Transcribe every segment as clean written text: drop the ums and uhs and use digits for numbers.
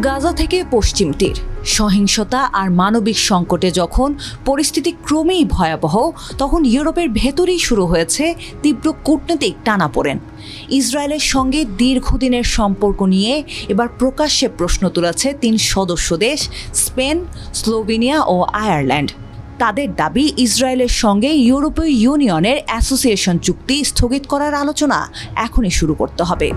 গাজা থেকে পশ্চিম তীর, সহিংসতা আর মানবিক সংকটে যখন পরিস্থিতি ক্রমেই ভয়াবহ, তখন ইউরোপের ভেতরেই শুরু হয়েছে তীব্র কূটনৈতিক টানাপোড়েন। ইসরায়েলের সঙ্গে দীর্ঘদিনের সম্পর্ক নিয়ে এবার প্রকাশ্যে প্রশ্ন তুলেছে 3 সদস্য দেশ স্পেন, স্লোভেনিয়া ও আয়ারল্যান্ড। তাদের দাবি, ইসরায়েলের সঙ্গে ইউরোপীয় ইউনিয়নের অ্যাসোসিয়েশন চুক্তি স্থগিত করার আলোচনা এখনই শুরু করতে হবে।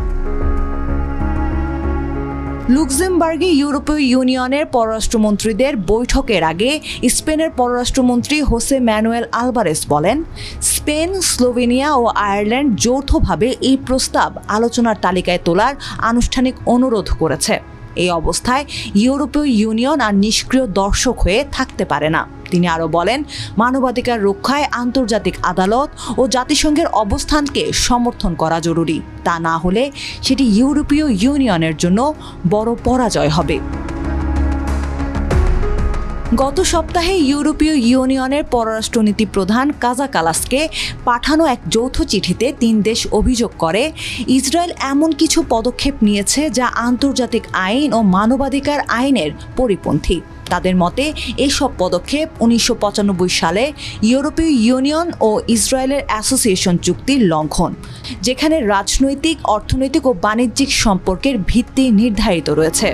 লুক্সেমবার্গে ইউরোপীয় ইউনিয়নের পররাষ্ট্রমন্ত্রীদের বৈঠকের আগে স্পেনের পররাষ্ট্রমন্ত্রী হোসে ম্যানুয়েল আলভারেস বলেন, স্পেন, স্লোভেনিয়া ও আয়ারল্যান্ড যৌথভাবে এই প্রস্তাব আলোচনার তালিকায় তোলার আনুষ্ঠানিক অনুরোধ করেছে। এই অবস্থায় ইউরোপীয় ইউনিয়ন আর নিষ্ক্রিয় দর্শক হয়ে থাকতে পারে না। তিনি আরও বলেন, মানবাধিকার রক্ষায় আন্তর্জাতিক আদালত ও জাতিসংঘের অবস্থানকে সমর্থন করা জরুরি। তা না হলে সেটি ইউরোপীয় ইউনিয়নের জন্য বড় পরাজয় হবে। গত সপ্তাহে ইউরোপীয় ইউনিয়নের পররাষ্ট্রনীতি প্রধান কাজা কালাসকে পাঠানো এক যৌথ চিঠিতে 3 দেশ অভিযোগ করে, ইসরায়েল এমন কিছু পদক্ষেপ নিয়েছে যা আন্তর্জাতিক আইন ও মানবাধিকার আইনের পরিপন্থী। তাদের মতে এসব পদক্ষেপ 1995 সালে ইউরোপীয় ইউনিয়ন ও ইসরায়েলের অ্যাসোসিয়েশন চুক্তির লঙ্ঘন, যেখানে রাজনৈতিক, অর্থনৈতিক ও বাণিজ্যিক সম্পর্কের ভিত্তি নির্ধারিত রয়েছে।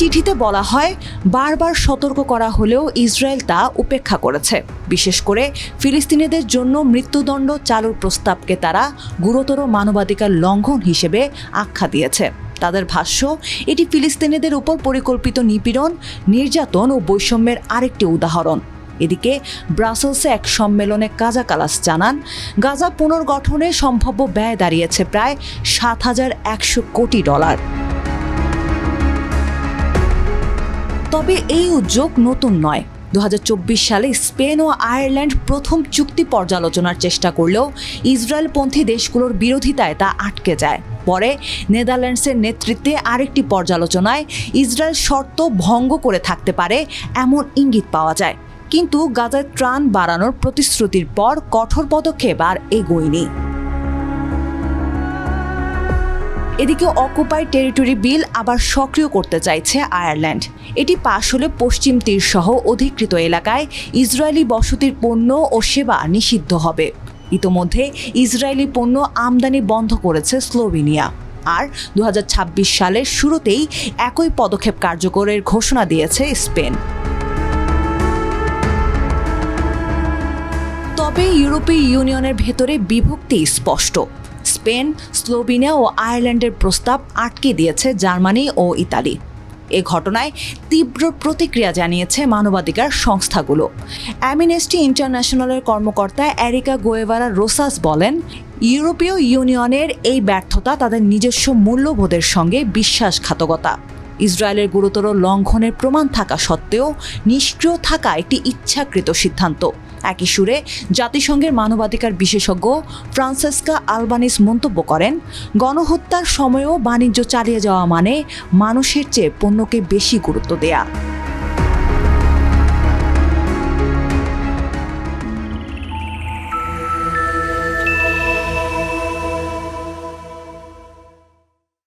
চিঠিতে বলা হয়, বারবার সতর্ক করা হলেও ইসরায়েল তা উপেক্ষা করেছে। বিশেষ করে ফিলিস্তিনিদের জন্য মৃত্যুদণ্ড চালুর প্রস্তাবকে তারা গুরুতর মানবাধিকার লঙ্ঘন হিসেবে আখ্যা দিয়েছে। তাদের ভাষ্য, এটি ফিলিস্তিনিদের উপর পরিকল্পিত নিপীড়ন, নির্যাতন ও বৈষম্যের আরেকটি উদাহরণ। এদিকে ব্রাসেলসে এক সম্মেলনে কাজা কালাস জানান, গাজা পুনর্গঠনে সম্ভাব্য ব্যয় দাঁড়িয়েছে প্রায় $7,100 কোটি। তবে এই উদ্যোগ নতুন নয়। 2024 সালে স্পেন ও আয়ারল্যান্ড প্রথম চুক্তি পর্যালোচনার চেষ্টা করলেও ইসরায়েলপন্থী দেশগুলোর বিরোধিতায় তা আটকে যায়। পরে নেদারল্যান্ডসের নেতৃত্বে আরেকটি পর্যালোচনায় ইসরায়েল শর্ত ভঙ্গ করে থাকতে পারে এমন ইঙ্গিত পাওয়া যায়। কিন্তু গাজায় ত্রাণ বাড়ানোর প্রতিশ্রুতির পর কঠোর পদক্ষেপ আর এগোয়নি। এদিকে অকুপাইড টেরিটরি বিল আবার সক্রিয় করতে চাইছে আয়ারল্যান্ড। এটি পাশ হলে পশ্চিম তীর সহ অধিকৃত এলাকায় ইসরায়েলি বসতির পণ্য ও সেবা নিষিদ্ধ হবে। ইতোমধ্যে ইসরায়েলি পণ্য আমদানি বন্ধ করেছে স্লোভেনিয়া। আর 2026 সালের শুরুতেই একই পদক্ষেপ কার্যকরের ঘোষণা দিয়েছে স্পেন। তবে ইউরোপীয় ইউনিয়নের ভেতরে বিভক্তি স্পষ্ট। স্পেন, স্লোভেনিয়া ও আয়ারল্যান্ডের প্রস্তাব আটকে দিয়েছে জার্মানি ও ইতালি। এ ঘটনায় তীব্র প্রতিক্রিয়া জানিয়েছে মানবাধিকার সংস্থাগুলো। অ্যামনেস্টি ইন্টারন্যাশনালের কর্মকর্তা এরিকা গুয়েভারা রোসাস বলেন, ইউরোপীয় ইউনিয়নের এই ব্যর্থতা তাদের নিজস্ব মূল্যবোধের সঙ্গে বিশ্বাসঘাতকতা। ইসরায়েলের গুরুতর লঙ্ঘনের প্রমাণ থাকা সত্ত্বেও নিষ্ক্রিয় থাকা একটি ইচ্ছাকৃত সিদ্ধান্ত। একই সুরে জাতিসংঘের মানবাধিকার বিশেষজ্ঞ ফ্রান্সেস্কা আলবানিস মন্তব্য করেন, গণহত্যার সময়ও বাণিজ্য চালিয়ে যাওয়া মানে মানুষের চেয়ে পণ্যকে বেশি গুরুত্ব দেয়া।